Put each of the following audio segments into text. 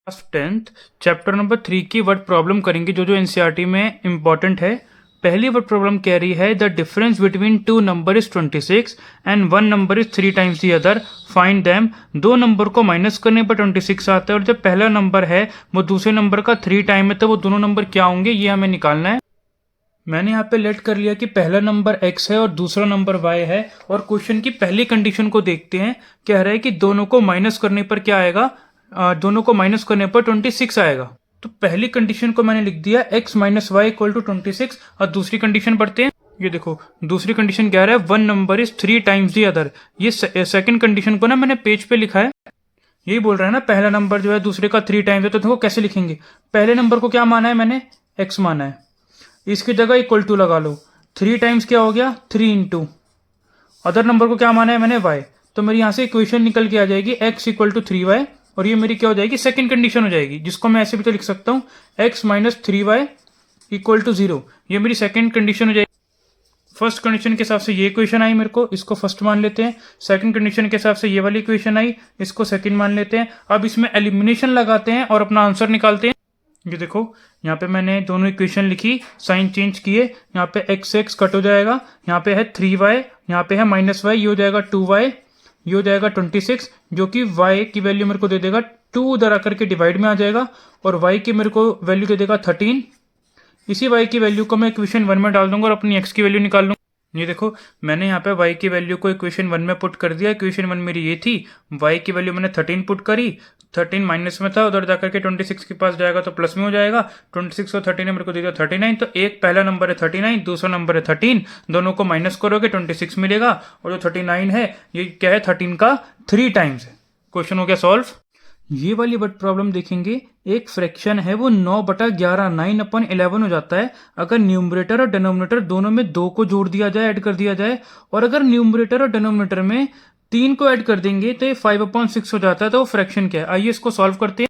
Class 10th chapter number 3 की word problem करेंगे जो एनसीईआरटी में इंपॉर्टेंट है। पहली वर्ड प्रॉब्लम कह रही है the difference between two number is 26 and one number is 3 times the other, find them. दो नंबर को माइनस करने पर 26 आता है और जब पहला नंबर है वो दूसरे नंबर का 3 टाइम है तो वो दोनों नंबर क्या होंगे ये हमें निकालना है। मैंने यहाँ पे लेट कर लिया कि पहला नंबर x है और दूसरा नंबर y है और क्वेश्चन की पहली कंडीशन को देखते हैं। कह रहा है कि दोनों को माइनस करने पर क्या आएगा, दोनों को माइनस करने पर 26 आएगा। तो पहली कंडीशन को मैंने लिख दिया x minus y equal to 26 और दूसरी कंडीशन पढ़ते हैं। ये देखो दूसरी कंडीशन कह रहा है one number is 3 times the other. ये सेकंड कंडीशन को ना मैंने पेज पे लिखा है। यही बोल रहा है ना पहला नंबर जो है दूसरे का 3 टाइम्स है, तो देखो कैसे लिखेंगे। पहले नंबर को क्या माना है मैंने, x माना है, इसकी जगह इक्वल टू लगा लो। 3 टाइम्स क्या हो गया 3 इंटू, अदर नंबर को क्या माना है मैंने y, तो मेरी यहाँ से इक्वेशन निकल के आ जाएगी x इक्वल टू 3y और ये मेरी क्या हो जाएगी सेकंड कंडीशन हो जाएगी, जिसको मैं ऐसे भी तो लिख सकता हूँ x minus 3y equal to 0। ये मेरी सेकंड कंडीशन हो जाएगी। फर्स्ट कंडीशन के हिसाब से ये इक्वेशन आई मेरे को, इसको फर्स्ट मान लेते हैं। सेकंड कंडीशन के हिसाब से ये वाली इक्वेशन आई, इसको सेकंड मान लेते हैं। अब इसमें एलिमिनेशन लगाते हैं और अपना आंसर निकालते हैं। ये देखो यहाँ पे मैंने दोनों इक्वेशन लिखी, साइन चेंज किए, यहाँ पे एक्स एक्स कट हो जाएगा, यहाँ पे है 3y, यहाँ पे है माइनस वाई, ये हो जाएगा 2y, ये हो जाएगा 26, जो कि y की वैल्यू मेरे को दे देगा 2 उधर आकर के डिवाइड में आ जाएगा और y की मेरे को वैल्यू दे देगा 13। इसी y की वैल्यू को मैं इक्वेशन 1 में डाल दूंगा और अपनी x की वैल्यू निकाल लूंगा। ये देखो मैंने यहाँ पे y की वैल्यू को इक्वेशन 1 में पुट कर दिया। इक्वेशन 1 मेरी ये थी, y की वैल्यू मैंने 13 पुट करी, 13 माइनस में था, उधर जाकर के 26 के पास जाएगा तो प्लस में हो जाएगा। 26 और 13 ने मेरे को दे दिया 39, तो एक पहला नंबर है 39, दूसरा नंबर है 13, दोनों को माइनस करोगे 26 मिलेगा और जो 39 है ये क्या है 13 का 3 टाइम्स है। क्वेश्चन हो गया सॉल्व। ये वाली वर्ड प्रॉब्लम देखेंगे, एक फ्रैक्शन है वो 9/11 9/11 हो जाता है अगर न्यूमरेटर और डिनोमिनेटर दोनों में 2 को जोड़ दिया जाए, ऐड कर दिया जाए, और अगर न्यूमरेटर और डिनोमिनेटर में 3 को ऐड कर देंगे तो ये 5/6 हो जाता है। तो वो फ्रैक्शन क्या है, आइए इसको सॉल्व करते हैं।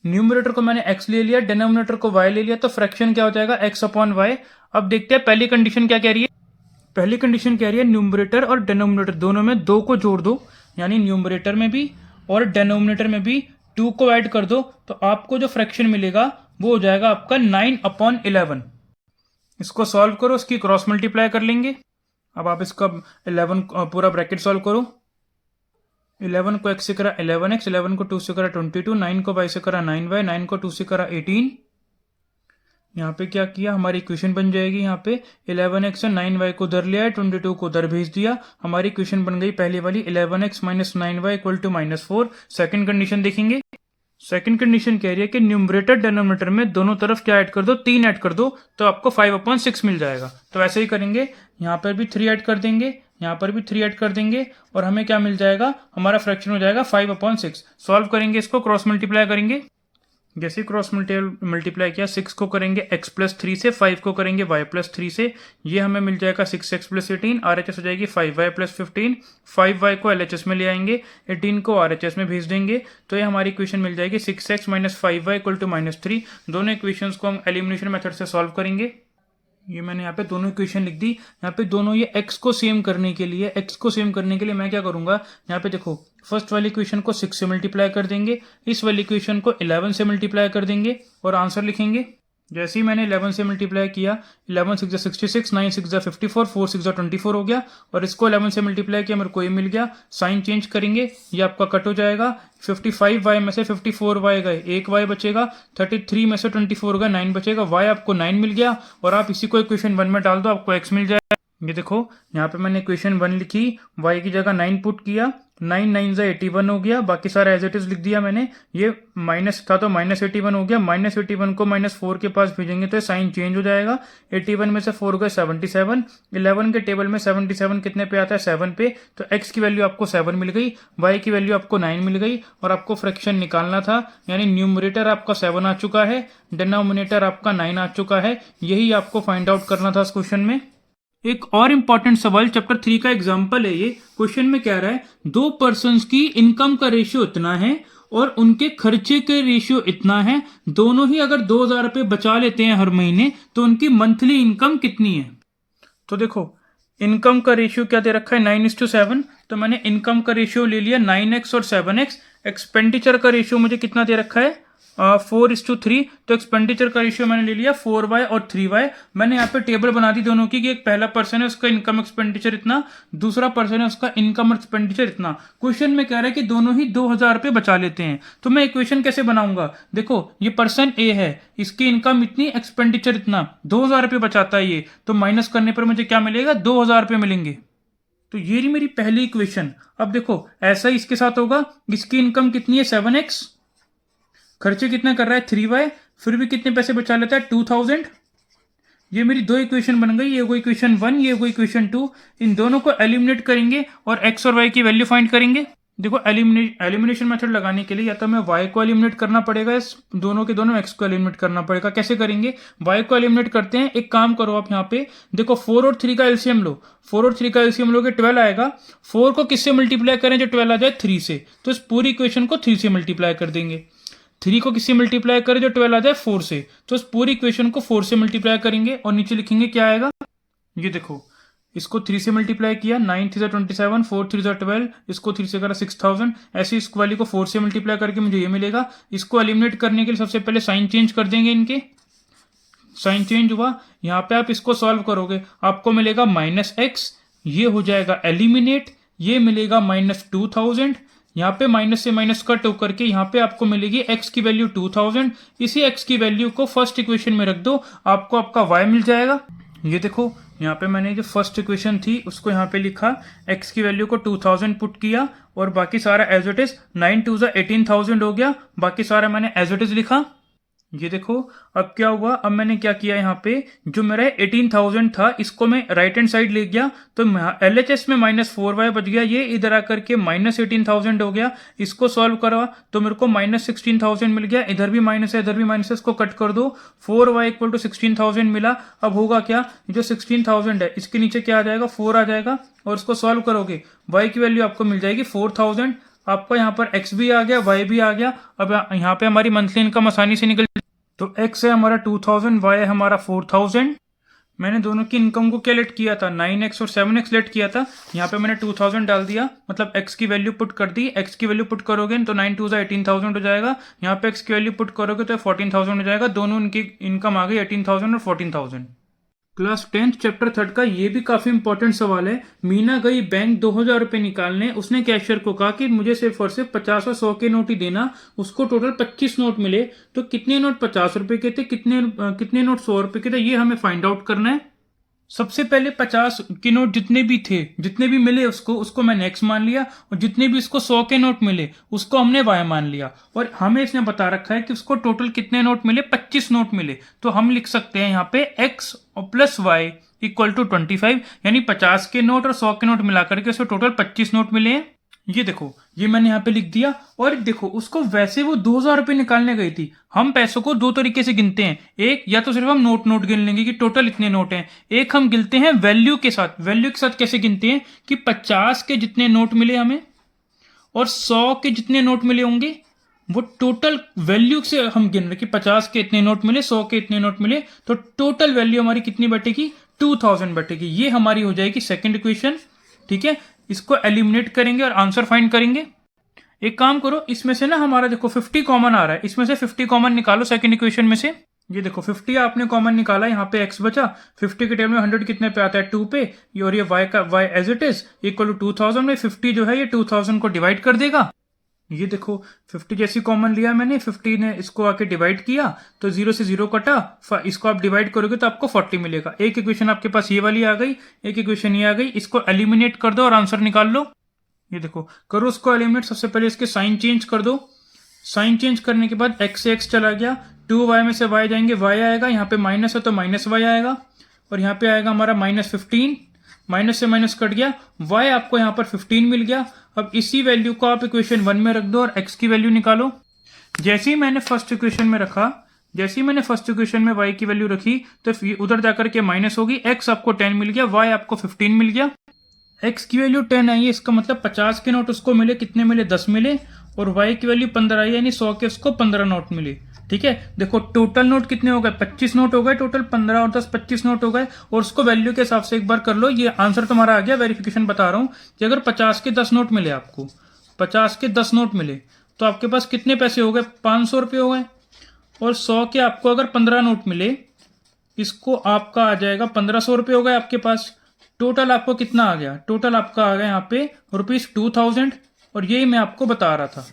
न्यूमरेटर को मैंने x ले लिया, डिनोमिनेटर को y ले लिया, तो फ्रैक्शन क्या हो जाएगा x/y। अब देखते हैं पहली कंडीशन क्या कह रही है। पहली कंडीशन कह रही है न्यूमरेटर और डिनोमिनेटर दोनों में 2 को जोड़ दो, यानी न्यूमरेटर में भी और डिनोमिनेटर में भी 2 को ऐड कर दो, तो आपको जो फ्रैक्शन मिलेगा वो हो जाएगा आपका 9/11। इसको सॉल्व करो, इसकी क्रॉस मल्टीप्लाई कर लेंगे। अब आप इसका 11 पूरा ब्रैकेट सॉल्व करो। 11 को x से करा 11x, 11 को 2 से करा 22, 9 को y से करा 9y, 9 को 2 से करा 18। यहाँ पे क्या किया, हमारी इक्वेशन बन जाएगी। यहाँ पे 11x और 9y को उधर ले आए, 22 को उधर भेज दिया, हमारी इक्वेशन बन गई पहली वाली 11x minus 9y equal to -4। Second condition देखेंगे। सेकंड कंडीशन कह रही है कि न्यूमरेटर डिनोमिनेटर में दोनों तरफ क्या ऐड कर दो, 3 ऐड कर दो, तो आपको 5/6 मिल जाएगा। तो ऐसे ही करेंगे, यहाँ पर भी 3 ऐड कर देंगे, यहाँ पर भी 3 ऐड कर देंगे और हमें क्या मिल जाएगा, हमारा फ्रैक्शन हो जाएगा 5/6। सॉल्व करेंगे, इसको क्रॉस मल्टीप्लाई करेंगे। जैसे क्रॉस मल्टीप्लाई किया, 6 को करेंगे x प्लस 3 से, 5 को करेंगे y प्लस 3 से, ये हमें मिल जाएगा 6x प्लस 18, RHS हो जाएगी 5y प्लस 15, 5y को LHS में ले आएंगे, 18 को RHS में भेज देंगे, तो ये हमारी इक्वेशन मिल जाएगी 6x minus 5y equal to -3। दोनों इक्वेशंस को हम एलिमिनेशन मेथड से सॉल्व करेंगे। ये मैंने यहाँ पे दोनों इक्वेशन लिख दी। यहाँ पे दोनों ये x को सेम करने के लिए, मैं क्या करूंगा, यहाँ पे देखो फर्स्ट वाली इक्वेशन को 6 से मल्टीप्लाई कर देंगे, इस वाली इक्वेशन को 11 से मल्टीप्लाई कर देंगे और आंसर लिखेंगे। जैसे ही मैंने 11 से मल्टीप्लाई किया, 11 6 66, 9 6 54, 4 6 24 हो गया, और इसको 11 से मल्टीप्लाई किया, मेरे को ये मिल गया। साइन चेंज करेंगे, ये आपका कट हो जाएगा। 55y में से 54y गए, एक y बचेगा, 33 में से 24 गए, 9 बचेगा, y आपको 9 मिल गया और आप इसी को इक्वेशन 1 में डाल दो, आपको x मिल जाएगा। ये देखो यहाँ पे मैंने इक्वेशन 1 लिखी, y की जगह 9 पुट किया, 9 9 से 81 हो गया, बाकी सारा एज इट इज लिख दिया मैंने। ये माइनस था तो -81 हो गया, -81 को -4 के पास भेजेंगे तो साइन चेंज हो जाएगा। 81 में से 4 गए 77, 11 के टेबल में 77 कितने पे आता है 7 पे, तो x की वैल्यू आपको 7 मिल गई, y की वैल्यू आपको 9 मिल गई और आपको फ्रैक्शन निकालना था, यानी न्यूमरेटर आपका 7 आ चुका है, डिनोमिनेटर आपका 9 आ चुका है। यही आपको फाइंड आउट करना था इस क्वेश्चन में। एक और इंपॉर्टेंट सवाल चैप्टर 3 का एग्जाम्पल है। ये क्वेश्चन में कह रहा है 2 पर्सन्स की इनकम का रेशियो इतना है और उनके खर्चे के रेशियो इतना है, दोनों ही अगर 2000 रुपये बचा लेते हैं हर महीने तो उनकी मंथली इनकम कितनी है। तो देखो इनकम का रेशियो क्या दे रखा है 9:7, तो मैंने इनकम का रेशियो ले लिया 9x और 7x। एक्सपेंडिचर का रेशियो मुझे कितना दे रखा है 4:3, तो एक्सपेंडिचर का रेशियो मैंने ले लिया 4y और 3y। मैंने यहाँ पे टेबल बना दी दोनों की कि एक पहला पर्सन है उसका इनकम एक्सपेंडिचर इतना, दूसरा पर्सन है उसका इनकम एक्सपेंडिचर इतना। क्वेश्चन में कह रहा है कि दोनों ही 2000 रुपये बचा लेते हैं, तो मैं इक्वेशन कैसे बनाऊंगा? देखो ये पर्सन ए है, इसकी इनकम इतनी, एक्सपेंडिचर इतना, 2000 रुपये बचाता है ये, तो माइनस करने पर मुझे क्या मिलेगा? 2000 रुपये मिलेंगे। तो ये रही मेरी पहली इक्वेशन। अब देखो ऐसा ही इसके साथ होगा, इसकी इनकम कितनी है 7x, खर्चे कितना कर रहा है 3y, फिर भी कितने पैसे बचा लेता है 2000। ये मेरी दो इक्वेशन बन गई, ये वो इक्वेशन 1, ये वो इक्वेशन 2। इन दोनों को एलिमिनेट करेंगे और x और y की वैल्यू फाइंड करेंगे। देखो एलिमिनेशन मेथड लगाने के लिए या तो हमें y को एलिमिनेट करना पड़ेगा, इस दोनों के दोनों x को एलिमिनेट करना पड़ेगा। कैसे करेंगे? y को एलिमिनेट करते हैं। एक काम करो आप यहाँ पे देखो 4 और 3 का एलसीएम लो, 4 और 3 का एलसीएम लोगे 12 आएगा। 4 को किससे मल्टीप्लाई करें जो 12 आ जाए? 3 से। तो इस पूरी इक्वेशन को 3 से मल्टीप्लाई कर देंगे। 3 को किससे मल्टीप्लाई करें जो 12 आ जाए? 4 से। तो इस पूरी इक्वेशन को 4 से मल्टीप्लाई करेंगे और नीचे लिखेंगे क्या आएगा? ये देखो इसको 3 से मल्टीप्लाई किया, 9 3 27, 4 3 12, इसको 3 से करा 6000। ऐसे इस वाली को 4 से मल्टीप्लाई करके मुझे ये मिलेगा। इसको एलिमिनेट करने के लिए सबसे पहले साइन चेंज कर देंगे, इनके साइन चेंज हुआ। यहाँ पे आप इसको सॉल्व करोगे, आपको मिलेगा -x, ये हो जाएगा एलिमिनेट, ये मिलेगा -2000। यहाँ पे माइनस से माइनस कट होकर के यहाँ पे आपको मिलेगी x की वैल्यू 2000। इसी x की वैल्यू को फर्स्ट इक्वेशन में रख दो, आपको आपका y मिल जाएगा। ये देखो यहाँ पे मैंने जो फर्स्ट इक्वेशन थी उसको यहाँ पे लिखा, x की वैल्यू को 2000 पुट किया और बाकी सारा एज इट इज 9 2 18,000 हो गया, बाकी सारा मैंने एज इट इज लिखा। ये देखो अब क्या हुआ, अब मैंने क्या किया यहाँ पे जो मेरा 18,000 था इसको मैं राइट हैंड साइड ले गया, तो LHS में -4y बच गया, ये इधर आकर के -18,000 हो गया। इसको सॉल्व करा तो मेरे को -16,000 मिल गया, इधर भी माइनस है इधर भी माइनस है, इसको कट कर दो, 4y = 16,000 मिला। अब होगा क्या, जो 16,000 है इसके नीचे क्या आ जाएगा? 4 आ जाएगा और इसको सॉल्व करोगे y की वैल्यू आपको मिल जाएगी 4000। आपको यहाँ पर x भी आ गया y भी आ गया। अब यहाँ पे हमारी मंथली इनकम आसानी से निकल, तो x है हमारा 2000, y है हमारा 4000। मैंने दोनों की इनकम को क्या लेट किया था? 9x और 7x लेट किया था। यहाँ पे मैंने 2000 डाल दिया, मतलब x की वैल्यू पुट कर दी। x की वैल्यू पुट करोगे तो 9 2 18,000 हो जाएगा, यहाँ पे x की वैल्यू पुट करोगे तो 14,000 हो जाएगा। दोनों इनकी इनकम आ गई 18,000 और 14,000। क्लास 10th चैप्टर 3 का ये भी काफी इंपॉर्टेंट सवाल है। मीना गई बैंक 2000 रुपये निकालने, उसने कैशियर को कहा कि मुझे सिर्फ और सिर्फ 50 और 100 के नोट ही देना। उसको टोटल 25 नोट मिले, तो कितने नोट 50 रुपए के थे, कितने नोट 100 रुपए के थे, ये हमें फाइंड आउट करना है। सबसे पहले 50 के नोट जितने भी थे, जितने भी मिले उसको मैंने x मान लिया, और जितने भी इसको 100 के नोट मिले उसको हमने y मान लिया। और हमें इसने बता रखा है कि उसको टोटल कितने नोट मिले? 25 नोट मिले। तो हम लिख सकते हैं यहाँ पे x प्लस y = 25, यानी 50 के नोट और 100 के नोट मिलाकर के उसको टोटल 25 नोट मिले हैं। ये देखो ये मैंने यहाँ पे लिख दिया। और देखो उसको वैसे वो 2000 रुपये निकालने गई थी। हम पैसों को दो तरीके से गिनते हैं, एक या तो सिर्फ हम नोट गिन लेंगे कि टोटल इतने नोट हैं, एक हम गिनते हैं वैल्यू के साथ। वैल्यू के साथ कैसे गिनते हैं कि 50 के जितने नोट मिले हमें और 100 के जितने नोट मिले होंगे वो टोटल वैल्यू से हम गिन रहे कि 50 के इतने नोट मिले, 100 के इतने नोट मिले, तो टोटल वैल्यू हमारी कितनी बैठेगी? 2000 बैठेगी। ये हमारी हो जाएगी सेकंड इक्वेशन। ठीक है, इसको एलिमिनेट करेंगे और आंसर फाइंड करेंगे। एक काम करो, इसमें से ना हमारा देखो 50 कॉमन आ रहा है, इसमें से 50 कॉमन निकालो सेकंड इक्वेशन में से। ये देखो 50 आपने कॉमन निकाला, यहाँ पे x बचा। 50 के टेबल में 100 कितने पे आता है? 2 पे। और ये y का y as it is equal to 2000 में 50 जो है ये 2000 को डिवाइड कर देगा। ये देखो 50 जैसी कॉमन लिया मैंने, 50 ने इसको आके डिवाइड किया तो 0 से 0 कटा, इसको आप डिवाइड करोगे तो आपको 40 मिलेगा। एक इक्वेशन आपके पास ये वाली आ गई, एक इक्वेशन ये आ गई। इसको एलिमिनेट कर दो और आंसर निकाल लो। ये देखो करो उसको एलिमिनेट। सबसे पहले इसके साइन चेंज कर दो। साइन चेंज करने के बाद x से x चला गया, 2y में से y जाएंगे, y आएगा। यहाँ पे माइनस है तो -y आएगा, और यहाँ पे आएगा हमारा -15। माइनस से माइनस कट गया, y आपको यहाँ पर 15 मिल गया। अब इसी वैल्यू को आप इक्वेशन 1 में रख दो और x की वैल्यू निकालो। जैसे ही मैंने फर्स्ट इक्वेशन में रखा, जैसे ही मैंने फर्स्ट इक्वेशन में y की वैल्यू रखी तो उधर जाकर के माइनस होगी। x आपको 10 मिल गया, y आपको 15 मिल गया। x की वैल्यू 10 आई है, इसका मतलब 50 के नोट उसको मिले, कितने मिले? 10 मिले। और y की वैल्यू 15 आई, यानी 100 के उसको 15 नोट मिले। ठीक है, देखो टोटल नोट कितने हो गए? 25 नोट हो गए टोटल। 15 और 10 25 नोट हो गए। और उसको वैल्यू के हिसाब से एक बार कर लो। ये आंसर तुम्हारा आ गया। वेरिफिकेशन बता रहा हूं कि अगर 50 के 10 नोट मिले, आपको 50 के 10 नोट मिले तो आपके पास कितने पैसे हो गए? 500 रुपये हो गए। और 100 के आपको अगर 15 नोट मिले, इसको आपका आ जाएगा 1500 रुपये हो गए आपके पास। टोटल आपको कितना आ गया? टोटल आपका आ गया यहाँ पे ₹2000, और यही मैं आपको बता रहा था।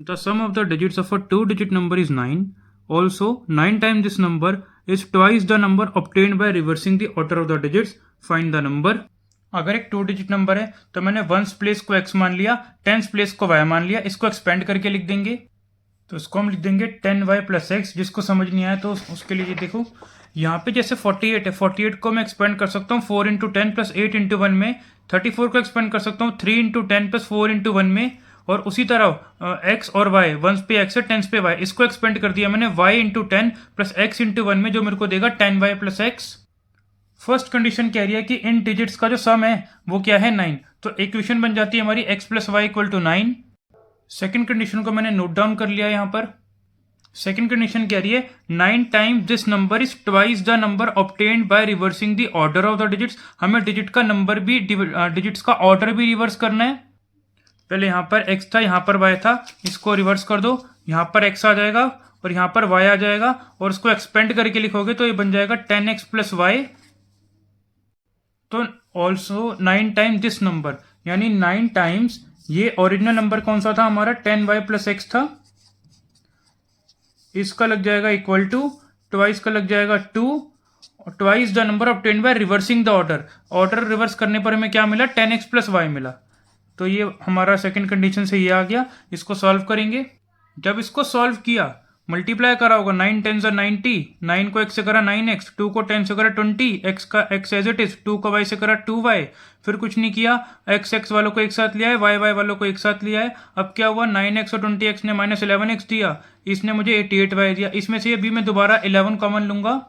The sum of the digits of a 2-digit number is 9. Also 9 time this number is twice the number obtained by reversing the order of the digits. Find the number. अगर एक 2-digit नंबर है तो मैंने ones place को x मान लिया, tens place को y मान लिया, इसको एक्सपेंड करके लिख देंगे। तो इसको हम लिख देंगे 10y + x। जिसको समझ नहीं आया तो उसके लिए देखो, यहाँ पे जैसे 48 है, 48 को मैं एक्सपेंड कर सकता हूँ 4 × 10 + 8 × 1 में। 34 को एक्सपेंड कर सकता हूँ 3 × 10 + 4 × 1 में। और उसी तरह x और y, वंस पे x है, टेंस पे y, इसको एक्सपेंड कर दिया मैंने y × 10 + x × 1 में, जो मेरे को देगा 10y + x। फर्स्ट कंडीशन कह रही है कि इन डिजिट्स का जो सम है वो क्या है? 9। तो इक्वेशन बन जाती है हमारी x + y = 9। सेकेंड कंडीशन को मैंने नोट डाउन कर लिया यहाँ पर। सेकेंड कंडीशन कह रही है 9 time this number is twice the number obtained by reversing the order of the digits. हमें डिजिट का नंबर भी, डिजिट्स का ऑर्डर भी रिवर्स करना है। पहले यहाँ पर x था, यहाँ पर y था, इसको रिवर्स कर दो, यहाँ पर x आ जाएगा और यहाँ पर y आ जाएगा, और इसको एक्सपेंड करके लिखोगे तो ये बन जाएगा 10x + y। तो ऑल्सो 9 टाइम दिस नंबर, यानी 9 टाइम्स ये ओरिजिनल नंबर कौन सा था हमारा? 10y + x था। इसका लग जाएगा इक्वल टू, ट्वाइस का लग जाएगा 2, और twice the number obtained by reversing the order. Order reverse करने पर हमें क्या मिला? 10x + y मिला। तो ये हमारा सेकंड कंडीशन से ये आ गया। इसको सॉल्व करेंगे। जब इसको सॉल्व किया, मल्टीप्लाई करा होगा, 9 × 10 = 90, 9 को x से करा 9x, 2 को 10 से करा 20, x का x एज इट इज, 2 को y से करा 2y। फिर कुछ नहीं किया, x वालों को एक साथ लिया है, y वालों को एक साथ लिया है। अब क्या हुआ? 9x और 20x ने -11x दिया, इसने मुझे 88y दिया। इसमें से अभी मैं दोबारा 11 कॉमन लूंगा।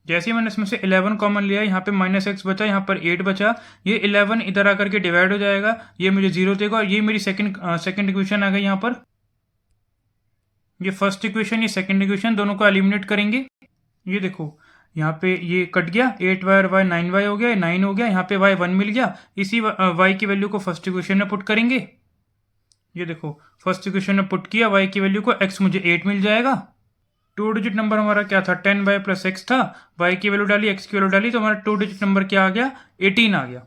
जैसे ही मैंने इसमें से 11 कॉमन लिया, यहाँ पे -x बचा, यहाँ पर 8 बचा, ये 11 इधर आकर के डिवाइड हो जाएगा, ये मुझे 0 देगा, और ये मेरी सेकंड इक्वेशन आ गई। यहाँ पर ये फर्स्ट इक्वेशन, ये सेकंड इक्वेशन, दोनों को एलिमिनेट करेंगे। ये देखो, यहाँ पे ये कट गया, 8y और y 9y हो गया, 9 हो गया, यहाँ पे y 1 मिल गया। इसी y की वैल्यू को फर्स्ट इक्वेशन में पुट करेंगे। ये देखो, फर्स्ट इक्वेशन में पुट किया, y की वैल्यू को, x मुझे 8 मिल जाएगा। 2-digit नंबर हमारा क्या था? 10y + x था। y की वैल्यू डाली, x की वैल्यू डाली, तो हमारा 2-digit नंबर क्या आ गया? 18 आ गया।